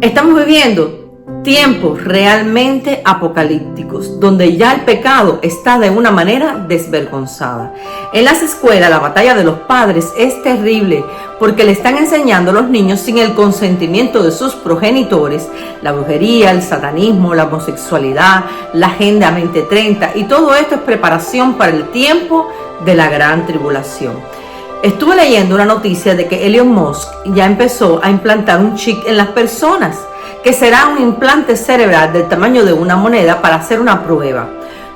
Estamos viviendo tiempos realmente apocalípticos, donde ya el pecado está de una manera desvergonzada. En las escuelas la batalla de los padres es terrible porque le están enseñando a los niños sin el consentimiento de sus progenitores la brujería, el satanismo, la homosexualidad, la Agenda 2030, y todo esto es preparación para el tiempo de la gran tribulación. Estuve leyendo una noticia de que Elon Musk ya empezó a implantar un chip en las personas, que será un implante cerebral del tamaño de una moneda para hacer una prueba.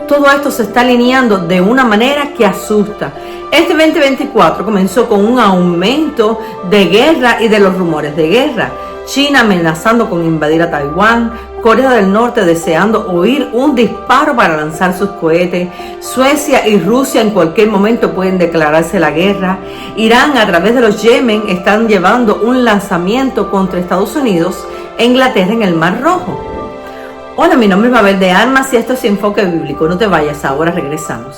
Todo esto se está alineando de una manera que asusta. Este 2024 comenzó con un aumento de guerra y de los rumores de guerra. China amenazando con invadir a Taiwán, Corea del Norte deseando oír un disparo para lanzar sus cohetes, Suecia y Rusia en cualquier momento pueden declararse la guerra, Irán a través de los Yemen están llevando un lanzamiento contra Estados Unidos e Inglaterra en el Mar Rojo. Hola, mi nombre es Mabel de Almas y esto es Enfoque Bíblico. No te vayas, ahora regresamos.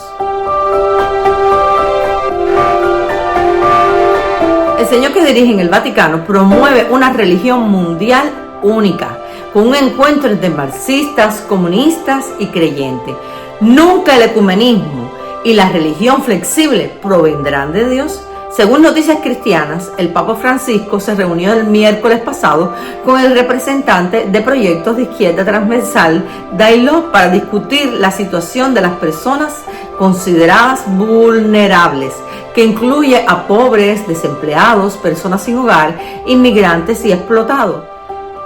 El señor que dirige en el Vaticano promueve una religión mundial única, con un encuentro entre marxistas, comunistas y creyentes. Nunca el ecumenismo y la religión flexible provendrán de Dios. Según Noticias Cristianas, el Papa Francisco se reunió el miércoles pasado con el representante de Proyectos de Izquierda Transversal, Dailo, para discutir la situación de las personas consideradas vulnerables, que incluye a pobres, desempleados, personas sin hogar, inmigrantes y explotados.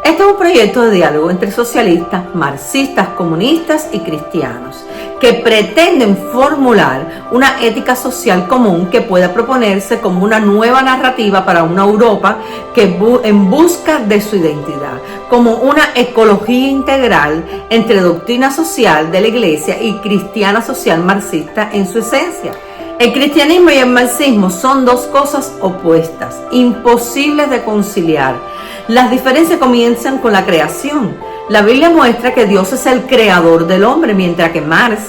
Este es un proyecto de diálogo entre socialistas, marxistas, comunistas y cristianos, que pretenden formular una ética social común que pueda proponerse como una nueva narrativa para una Europa que en busca de su identidad, como una ecología integral entre doctrina social de la Iglesia y cristiana social marxista en su esencia. El cristianismo y el marxismo son dos cosas opuestas, imposibles de conciliar. Las diferencias comienzan con la creación. La Biblia muestra que Dios es el creador del hombre, mientras que Marx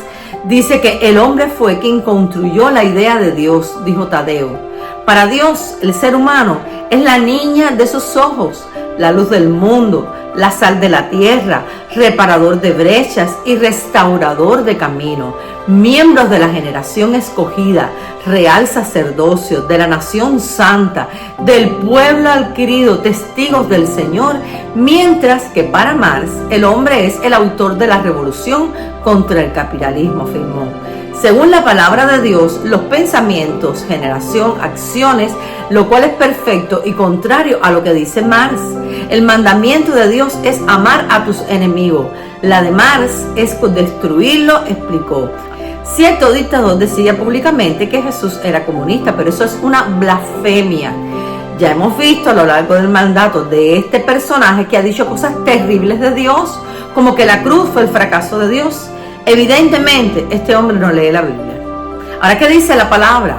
dice que el hombre fue quien construyó la idea de Dios, dijo Tadeo. Para Dios, el ser humano es la niña de sus ojos, la luz del mundo, la sal de la tierra, reparador de brechas y restaurador de camino, miembros de la generación escogida, real sacerdocio, de la nación santa, del pueblo adquirido, testigos del Señor, mientras que para Marx el hombre es el autor de la revolución contra el capitalismo, afirmó. Según la palabra de Dios, los pensamientos, generación, acciones, lo cual es perfecto y contrario a lo que dice Marx. El mandamiento de Dios es amar a tus enemigos. La de Marx es destruirlo, explicó. Cierto dictador decía públicamente que Jesús era comunista, pero eso es una blasfemia. Ya hemos visto a lo largo del mandato de este personaje que ha dicho cosas terribles de Dios, como que la cruz fue el fracaso de Dios. Evidentemente, este hombre no lee la Biblia. Ahora, ¿qué dice la palabra?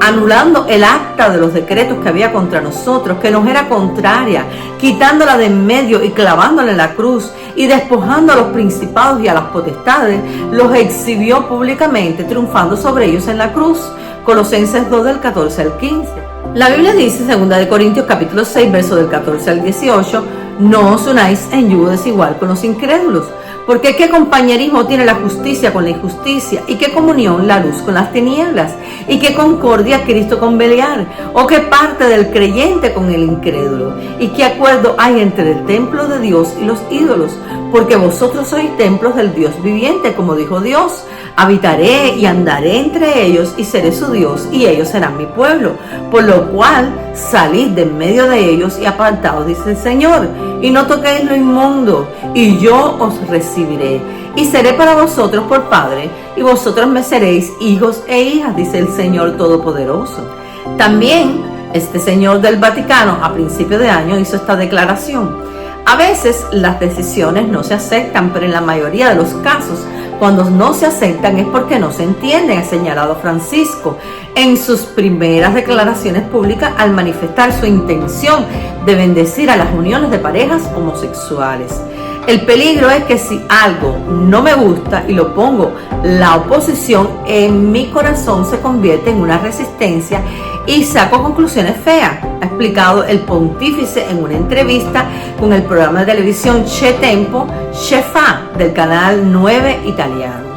Anulando el acta de los decretos que había contra nosotros, que nos era contraria, quitándola de en medio y clavándola en la cruz, y despojando a los principados y a las potestades, los exhibió públicamente, triunfando sobre ellos en la cruz. Colosenses 2, del 14 al 15. La Biblia dice, 2 Corintios capítulo 6, verso del 14 al 18, no os unáis en yugo desigual con los incrédulos. Porque ¿qué compañerismo tiene la justicia con la injusticia? ¿Y qué comunión la luz con las tinieblas? ¿Y qué concordia Cristo con Beliar? ¿O qué parte del creyente con el incrédulo? ¿Y qué acuerdo hay entre el templo de Dios y los ídolos? Porque vosotros sois templos del Dios viviente, como dijo Dios. Habitaré y andaré entre ellos y seré su Dios y ellos serán mi pueblo. Por lo cual salid de en medio de ellos y apartaos, dice el Señor, y no toquéis lo inmundo, y yo os recibiré. Y seré para vosotros por Padre, y vosotros me seréis hijos e hijas, dice el Señor Todopoderoso. También este señor del Vaticano a principio de año hizo esta declaración. A veces las decisiones no se aceptan, pero en la mayoría de los casos, cuando no se aceptan es porque no se entienden, ha señalado Francisco en sus primeras declaraciones públicas al manifestar su intención de bendecir a las uniones de parejas homosexuales. El peligro es que si algo no me gusta y lo pongo, la oposición en mi corazón se convierte en una resistencia y saco conclusiones feas. Ha explicado el pontífice en una entrevista con el programa de televisión Che Tempo, Che Fa, del canal 9 italiano.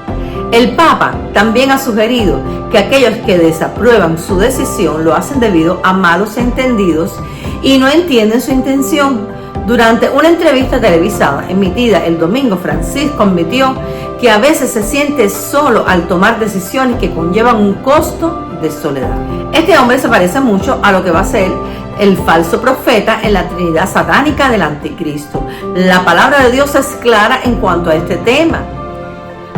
El Papa también ha sugerido que aquellos que desaprueban su decisión lo hacen debido a malos entendidos y no entienden su intención. Durante una entrevista televisada emitida el domingo, Francisco admitió que a veces se siente solo al tomar decisiones que conllevan un costo de soledad. Este hombre se parece mucho a lo que va a ser el falso profeta en la Trinidad satánica del Anticristo. La palabra de Dios es clara en cuanto a este tema.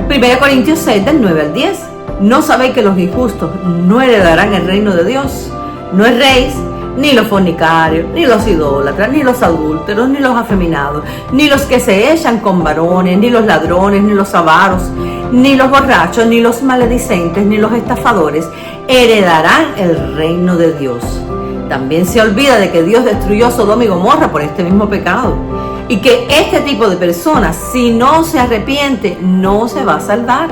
1 Corintios 6, del 9 al 10. ¿No sabéis que los injustos no heredarán el reino de Dios? No erréis, ni los fornicarios, ni los idólatras, ni los adúlteros, ni los afeminados, ni los que se echan con varones, ni los ladrones, ni los avaros, ni los borrachos, ni los maledicentes, ni los estafadores heredarán el reino de Dios. También se olvida de que Dios destruyó a Sodoma y Gomorra por este mismo pecado y que este tipo de personas, si no se arrepiente, no se va a salvar.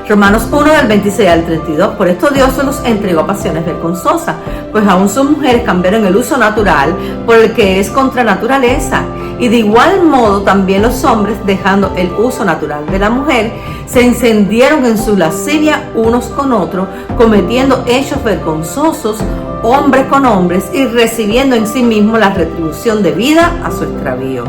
Romanos 1, del 26 al 32. Por esto Dios se los entregó a pasiones vergonzosas, pues aún sus mujeres cambiaron el uso natural por el que es contra naturaleza. Y de igual modo también los hombres, dejando el uso natural de la mujer, se encendieron en su lascivia unos con otros, cometiendo hechos vergonzosos, hombres con hombres, y recibiendo en sí mismos la retribución debida a su extravío.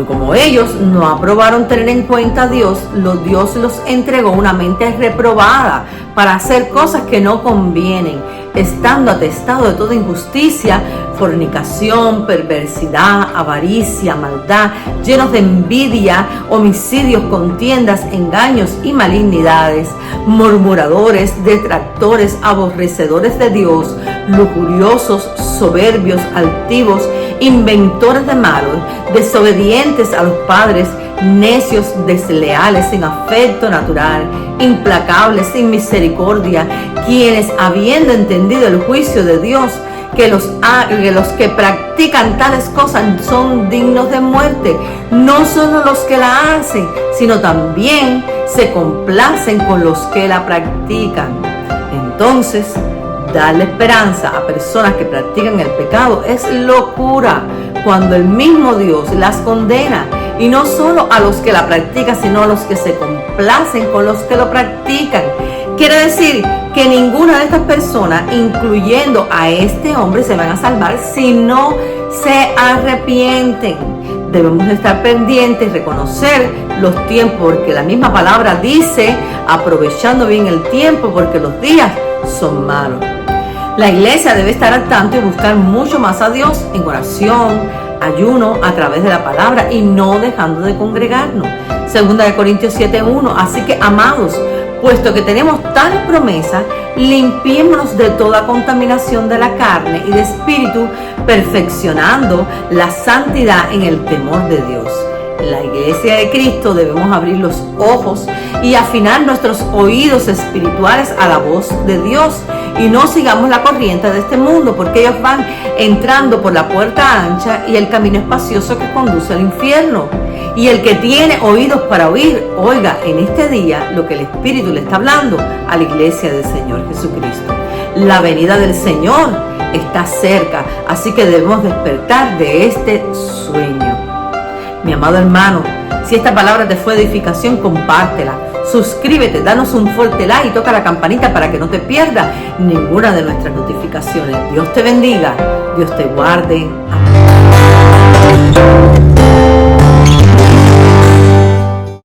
Como ellos no aprobaron tener en cuenta a Dios, Dios los entregó una mente reprobada para hacer cosas que no convienen, estando atestado de toda injusticia, fornicación, perversidad, avaricia, maldad, llenos de envidia, homicidios, contiendas, engaños y malignidades, murmuradores, detractores, aborrecedores de Dios, lujuriosos, soberbios, altivos, inventores de malos, desobedientes a los padres, necios, desleales, sin afecto natural, implacables, sin misericordia, quienes, habiendo entendido el juicio de Dios, que los que practican tales cosas son dignos de muerte, no solo los que la hacen, sino también se complacen con los que la practican. Entonces, darle esperanza a personas que practican el pecado es locura, cuando el mismo Dios las condena, y no solo a los que la practican, sino a los que se complacen con los que lo practican. Quiere decir que ninguna de estas personas, incluyendo a este hombre, se van a salvar si no se arrepienten. Debemos estar pendientes y reconocer los tiempos, porque la misma palabra dice, aprovechando bien el tiempo, porque los días son malos. La iglesia debe estar al tanto y buscar mucho más a Dios en oración, ayuno, a través de la palabra y no dejando de congregarnos. 2 Corintios 7:1. Así que, amados, puesto que tenemos tal promesa, limpiémonos de toda contaminación de la carne y de espíritu, perfeccionando la santidad en el temor de Dios. En la iglesia de Cristo debemos abrir los ojos y afinar nuestros oídos espirituales a la voz de Dios, y no sigamos la corriente de este mundo, porque ellos van entrando por la puerta ancha y el camino espacioso que conduce al infierno. Y el que tiene oídos para oír, oiga en este día lo que el Espíritu le está hablando a la iglesia del Señor Jesucristo. La venida del Señor está cerca, así que debemos despertar de este sueño. Mi amado hermano, si esta palabra te fue edificación, compártela. Suscríbete, danos un fuerte like y toca la campanita para que no te pierdas ninguna de nuestras notificaciones. Dios te bendiga, Dios te guarde. Amén.